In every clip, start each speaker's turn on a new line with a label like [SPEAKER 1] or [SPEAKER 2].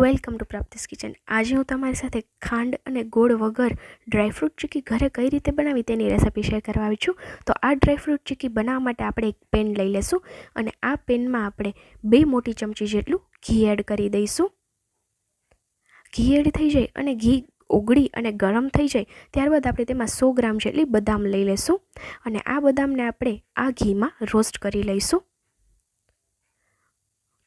[SPEAKER 1] Welcome to પ્રાપ્તિસ kitchen. આજે હું તમારી સાથે ખાંડ અને ગોળ વગર ડ્રાયફ્રૂટ ચીકી ઘરે કઈ રીતે બનાવી તેની રેસિપી શેર કરવા આવી છું। તો આ ડ્રાયફ્રૂટ ચીકી બનાવવા માટે આપણે એક પેન લઈ લેશું અને આ પેનમાં આપણે 2 મોટી ચમચી જેટલું ઘી એડ કરી દઈશું। ઘી એડ થઈ જાય અને ઘી ઓગળી અને ગરમ થઈ જાય ત્યારબાદ આપણે તેમાં 100 ગ્રામ જેટલી બદામ લઈ લેશું અને આ બદામને આપણે આ ઘીમાં રોસ્ટ કરી લઈશું।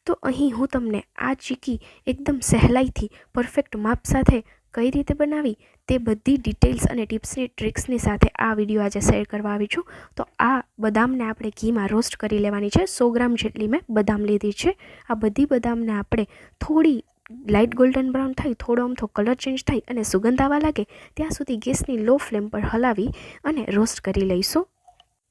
[SPEAKER 1] તો અહીં હું તમને આ ચીકી એકદમ સહેલાઈથી પરફેક્ટ માપ સાથે કઈ રીતે બનાવી તે બધી ડિટેલ્સ અને ટિપ્સની ટ્રિક્સની સાથે આ વિડીયો આજે શેર કરવા આવી છું। તો આ બદામને આપણે ઘીમાં રોસ્ટ કરી લેવાની છે। 100 ગ્રામ જેટલી મેં બદામ લીધી છે। આ બધી બદામને આપણે થોડી લાઇટ ગોલ્ડન બ્રાઉન થાય, થોડો અમથો કલર ચેન્જ થાય અને સુગંધ આવવા લાગે ત્યાં સુધી ગેસની લો ફ્લેમ પર હલાવી અને રોસ્ટ કરી લઈશું।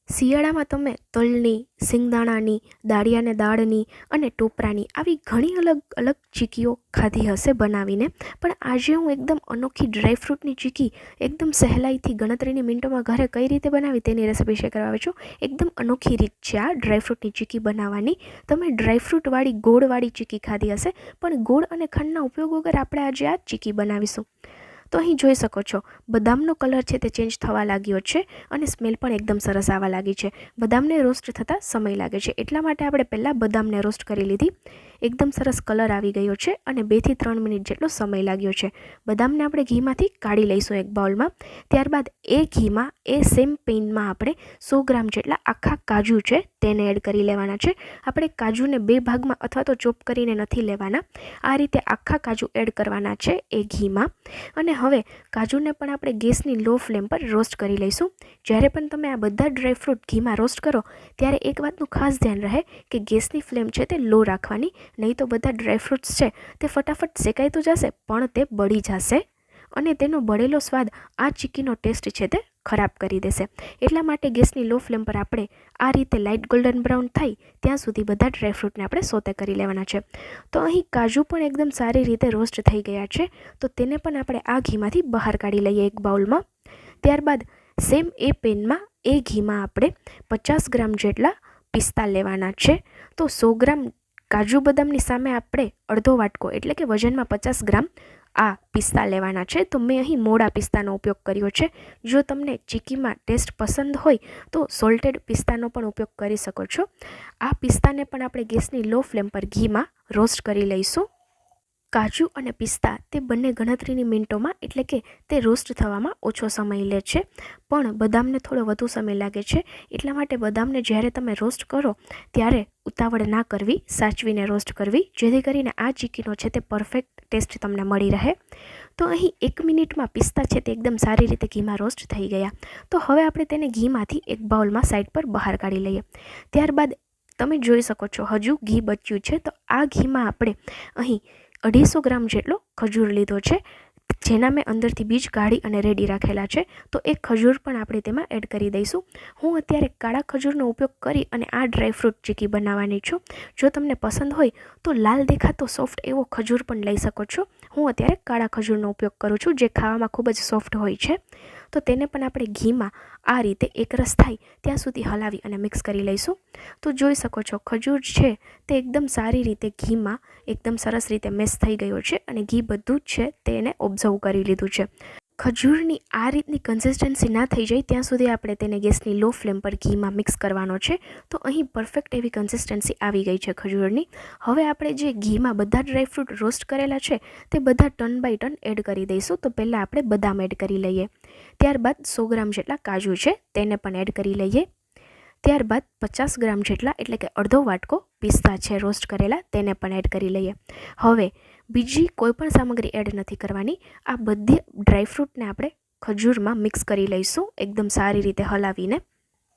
[SPEAKER 1] શિયાળામાં તમે તલની, સિંગદાણાની, દાળિયાને દાળની અને ટોપરાની આવી ઘણી અલગ અલગ ચીકીઓ ખાધી હશે બનાવીને, પણ આજે હું એકદમ અનોખી ડ્રાયફ્રૂટની ચીકી એકદમ સહેલાઈથી ગણતરીની મિનિટોમાં ઘરે કઈ રીતે બનાવી તેની રેસિપી શેર કરવા આવી છું। એકદમ અનોખી રીત છે આ ડ્રાયફ્રૂટની ચીકી બનાવવાની। તમે ડ્રાયફ્રૂટવાળી ગોળવાળી ચીકી ખાધી હશે, પણ ગોળ અને ખાંડના ઉપયોગ વગર આપણે આજે આ ચીકી બનાવીશું। તો અહીં જોઈ શકો છો બદામનો કલર છે તે ચેન્જ થવા લાગ્યો છે અને સ્મેલ પણ એકદમ સરસ આવવા લાગી છે। બદામને રોસ્ટ થતાં સમય લાગે છે એટલા માટે આપણે પહેલાં બદામને રોસ્ટ કરી લીધી। એકદમ સરસ કલર આવી ગયો છે અને 2 થી 3 મિનિટ જેટલો સમય લાગ્યો છે। બદામને આપણે ઘીમાંથી કાઢી લઈશું એક બાઉલમાં। ત્યારબાદ એ ઘીમાં એ સેમ પેનમાં આપણે 100 ગ્રામ જેટલા આખા કાજુ છે તેને એડ કરી લેવાના છે। આપણે કાજુને 2 ભાગમાં અથવા તો ચોપ કરીને નથી લેવાના, આ રીતે આખા કાજુ એડ કરવાના છે એ ઘીમાં। અને હવે કાજુને પણ આપણે ગેસની લો ફ્લેમ પર રોસ્ટ કરી લઈશું। જ્યારે પણ તમે આ બધા ડ્રાયફ્રૂટ ઘીમાં રોસ્ટ કરો ત્યારે એક વાતનું ખાસ ધ્યાન રહે કે ગેસની ફ્લેમ છે તે લો રાખવાની, નહીં તો બધા ડ્રાયફ્રૂટ્સ છે તે ફટાફટ શેકાઈ તો જશે પણ તે બળી જશે અને તેનો બળેલો સ્વાદ આ ચીકીનો ટેસ્ટ છે તે ખરાબ કરી દેશે। એટલા માટે ગેસની લો ફ્લેમ પર આપણે આ રીતે લાઇટ ગોલ્ડન બ્રાઉન થાય ત્યાં સુધી બધા ડ્રાયફ્રૂટને આપણે સોતે કરી લેવાના છે। તો અહીં કાજુ પણ એકદમ સારી રીતે રોસ્ટ થઈ ગયા છે, તો તેને પણ આપણે આ ઘીમાંથી બહાર કાઢી લઈએ એક બાઉલમાં। ત્યારબાદ સેમ એ પેનમાં એ ઘીમાં આપણે 50 ગ્રામ જેટલા પિસ્તા લેવાના છે। તો 100 ગ્રામ કાજુ બદામની સામે આપણે અડધો વાટકો એટલે કે વજનમાં 50 ગ્રામ આ પિસ્તા લેવાના છે। તો મેં અહીં મોડા પિસ્તાનો ઉપયોગ કર્યો છે। જો તમને ચીકીમાં ટેસ્ટ પસંદ હોય તો સોલ્ટેડ પિસ્તાનો પણ ઉપયોગ કરી શકો છો। આ પિસ્તાને પણ આપણે ગેસની લો ફ્લેમ પર ઘીમાં રોસ્ટ કરી લઈશું। કાજુ અને પિસ્તા તે બંને ગણતરીની મિનિટોમાં એટલે કે તે રોસ્ટ થવામાં ઓછો સમય લે છે, પણ બદામને થોડો વધુ સમય લાગે છે। એટલા માટે બદામને જ્યારે તમે રોસ્ટ કરો ત્યારે ઉતાવળ ના કરવી, સાચવીને રોસ્ટ કરવી, જેથી કરીને આ ચીકીનો છે તે પરફેક્ટ ટેસ્ટ તમને મળી રહે। તો અહીં 1 મિનિટમાં પિસ્તા છે તે એકદમ સારી રીતે ઘીમાં રોસ્ટ થઈ ગયા। તો હવે આપણે તેને ઘીમાંથી એક બાઉલમાં સાઈડ પર બહાર કાઢી લઈએ। ત્યારબાદ તમે જોઈ શકો છો હજુ ઘી બચ્યું છે, તો આ ઘીમાં આપણે અહીં 250 ગ્રામ જેટલો ખજૂર લીધો છે, જેના મેં અંદરથી બીજ કાઢી અને રેડી રાખેલા છે। તો એક ખજૂર પણ આપણે તેમાં એડ કરી દઈશું। હું અત્યારે કાળા ખજૂરનો ઉપયોગ કરી અને આ ડ્રાયફ્રૂટ ચીકી બનાવવાની છું। જો તમને પસંદ હોય તો લાલ દેખાતો સોફ્ટ એવો ખજૂર પણ લઈ શકો છો। હું અત્યારે કાળા ખજૂરનો ઉપયોગ કરું છું, જે ખાવામાં ખૂબ જ સોફ્ટ હોય છે। તો તેને પણ આપણે ઘીમાં આ રીતે એકરસ થાય ત્યાં સુધી હલાવી અને મિક્સ કરી લઈશું। તો જોઈ શકો છો ખજૂર છે તે એકદમ સારી રીતે ઘીમાં એકદમ સરસ રીતે મેશ થઈ ગયો છે અને ઘી બધું જ છે તેને ઓબ્ઝર્વ કરી લીધું છે। ખજૂરની આ રીતની કન્સિસ્ટન્સી ના થઈ જાય ત્યાં સુધી આપણે તેને ગેસની લો ફ્લેમ પર ઘીમાં મિક્સ કરવાનો છે। તો અહીં પરફેક્ટ એવી કન્સિસ્ટન્સી આવી ગઈ છે ખજૂરની। હવે આપણે જે ઘીમાં બધા ડ્રાયફ્રૂટ રોસ્ટ કરેલા છે તે બધા ટર્ન બાય ટર્ન એડ કરી દઈશું। તો પહેલાં આપણે બદામ એડ કરી લઈએ, ત્યારબાદ 100 ગ્રામ જેટલા કાજુ છે તેને પણ એડ કરી લઈએ, ત્યારબાદ 50 ગ્રામ જેટલા એટલે કે અડધો વાટકો પિસ્તા છે રોસ્ટ કરેલા તેને પણ એડ કરી લઈએ। હવે બીજી કોઈ પણ સામગ્રી એડ નથી કરવાની, આ બધી ડ્રાયફ્રૂટને આપણે ખજૂરમાં મિક્સ કરી લઈશું એકદમ સારી રીતે હલાવીને।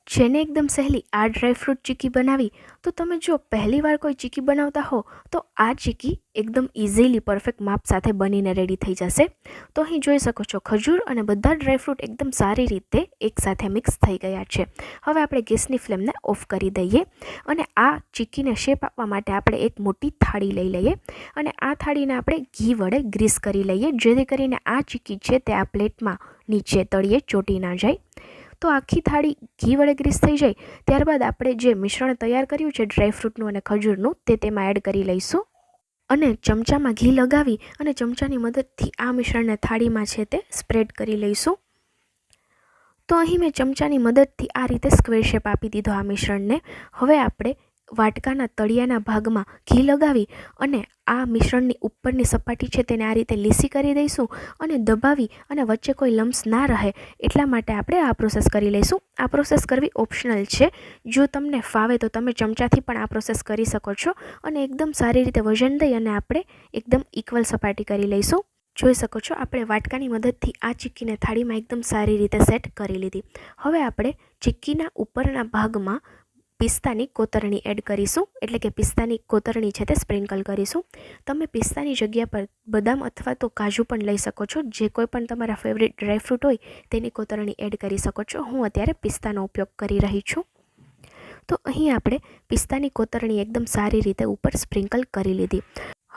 [SPEAKER 1] જેને એકદમ સહેલી આ ડ્રાયફ્રૂટ ચીકી બનાવી, તો તમે જો પહેલી વાર કોઈ ચીકી બનાવતા હો તો આ ચીકી એકદમ ઇઝીલી પરફેક્ટ માપ સાથે બનીને રેડી થઈ જશે। તો અહીં જોઈ શકો છો ખજૂર અને બધા ડ્રાયફ્રૂટ એકદમ સારી રીતે એકસાથે મિક્સ થઈ ગયા છે। હવે આપણે ગેસની ફ્લેમને ઓફ કરી દઈએ અને આ ચીકીને શેપ આપવા માટે આપણે એક મોટી થાળી લઈ લઈએ અને આ થાળીને આપણે ઘી વડે ગ્રીસ કરી લઈએ, જેથી કરીને આ ચીકી છે તે આ પ્લેટમાં નીચે તળિયે ચોંટી ના જાય। તો આખી થાળી ઘી વડે ગ્રીસ થઈ જાય ત્યારબાદ આપણે જે મિશ્રણ તૈયાર કર્યું છે ડ્રાયફ્રૂટનું અને ખજૂરનું તે તેમાં એડ કરી લઈશું। અને ચમચામાં ઘી લગાવી અને ચમચાની મદદથી આ મિશ્રણને થાળીમાં છે તે સ્પ્રેડ કરી લઈશું. તો અહીં મેં ચમચાની મદદથી આ રીતે સ્ક્વેર શેપ આપી દીધો આ મિશ્રણને. હવે આપણે વાટકાના તળિયાના ભાગમાં ઘી લગાવી અને આ મિશ્રણની ઉપરની સપાટી છે તેને આ રીતે લીસી કરી દઈશું અને દબાવી અને વચ્ચે કોઈ લમ્સ ના રહે એટલા માટે આપણે આ પ્રોસેસ કરી લઈશું. આ પ્રોસેસ કરવી ઓપ્શનલ છે. જો તમને ફાવે તો તમે ચમચાથી પણ આ પ્રોસેસ કરી શકો છો અને એકદમ સારી રીતે વજન દઈ અને આપણે એકદમ ઇક્વલ સપાટી કરી લઈશું. જોઈ શકો છો આપણે વાટકાની મદદથી આ ચીક્કીને થાળીમાં એકદમ સારી રીતે સેટ કરી લીધી. હવે આપણે ચીક્કીના ઉપરના ભાગમાં પિસ્તાની કોતરણી એડ કરીશું, એટલે કે પિસ્તાની કોતરણી છે તે સ્પ્રિંકલ કરીશું. તમે પિસ્તાની જગ્યા પર બદામ અથવા તો કાજુ પણ લઈ શકો છો. જે કોઈ પણ તમારા ફેવરિટ ડ્રાયફ્રૂટ હોય તેની કોતરણી એડ કરી શકો છો. હું અત્યારે પિસ્તાનો ઉપયોગ કરી રહી છું. તો અહીં આપણે પિસ્તાની કોતરણી એકદમ સારી રીતે ઉપર સ્પ્રિંકલ કરી લીધી.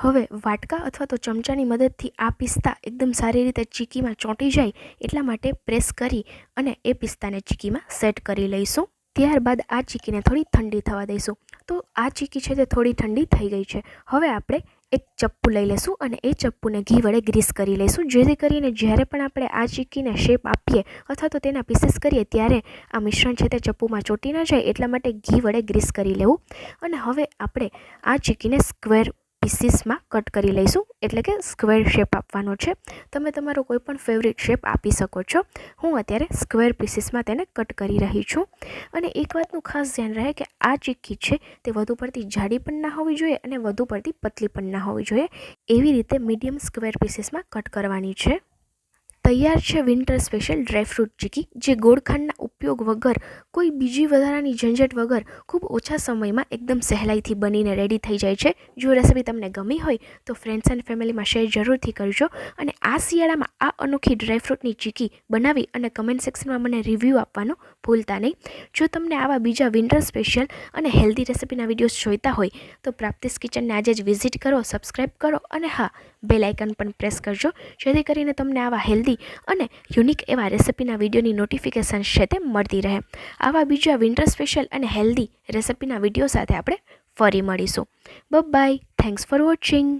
[SPEAKER 1] હવે વાટકા અથવા તો ચમચાની મદદથી આ પિસ્તા એકદમ સારી રીતે ચીક્કીમાં ચોંટી જાય એટલા માટે પ્રેસ કરી અને એ પિસ્તાને ચીક્કીમાં સેટ કરી લઈશું. ત્યારબાદ આ ચીક્કીને થોડી ઠંડી થવા દઈશું. તો આ ચીક્કી છે તે થોડી ઠંડી થઈ ગઈ છે. હવે આપણે એક ચપ્પુ લઈ લઈશું અને એ ચપ્પુને ઘી વડે ગ્રીસ કરી લઈશું, જેથી કરીને જ્યારે પણ આપણે આ ચીક્કીને શેપ આપીએ અથવા તો તેના પીસીસ કરીએ ત્યારે આ મિશ્રણ છે તે ચપ્પુમાં ચોંટી ન જાય એટલા માટે ઘી વડે ગ્રીસ કરી લેવું. અને હવે આપણે આ ચીક્કીને સ્ક્વેર પીસીસમાં કટ કરી લઈશું, એટલે કે સ્ક્વેર શેપ આપવાનો છે. તમે તમારો કોઈ પણ ફેવરિટ શેપ આપી શકો છો. હું અત્યારે સ્ક્વેર પીસીસમાં તેને કટ કરી રહી છું. અને એક વાતનું ખાસ ધ્યાન રહે કે આ ચીક્કી છે તે વધુ પડતી જાડી પણ ના હોવી જોઈએ અને વધુ પડતી પતલી પણ ના હોવી જોઈએ. એવી રીતે મીડિયમ સ્ક્વેર પીસીસમાં કટ કરવાની છે. તૈયાર છે વિન્ટર સ્પેશિયલ ડ્રાયફ્રૂટ ચીક્કી, જે ગોળખાંડના ઉપયોગ વગર કોઈ બીજી વધારાની ઝંઝટ વગર ખૂબ ઓછા સમયમાં એકદમ સહેલાઈથી બનીને રેડી થઈ જાય છે. જો રેસિપી તમને ગમી હોય તો ફ્રેન્ડ્સ એન્ડ ફેમિલીમાં શેર જરૂરથી કરજો. અને આ શિયાળામાં આ અનોખી ડ્રાયફ્રૂટની ચીક્કી બનાવી અને કમેન્ટ સેક્શનમાં મને રિવ્યૂ આપવાનું ભૂલતા નહીં. જો તમને આવા બીજા વિન્ટર સ્પેશિયલ અને હેલ્ધી રેસિપીના વિડીયોઝ જોઈતા હોય તો પ્રાપ્તિસ કિચનને આજે જ વિઝિટ કરો, સબસ્ક્રાઈબ કરો અને હા, બેલ આઇકન પણ પ્રેસ કરજો, જેથી કરીને તમને આવા હેલ્ધી અને યુનિક એવા રેસિપીના વિડીયોની નોટિફિકેશન છે તે મળતી રહે. આવા બીજા વિન્ટર સ્પેશિયલ અને હેલ્ધી રેસિપીના વિડીયો સાથે આપણે ફરી મળીશું. બાય. Thanks for watching.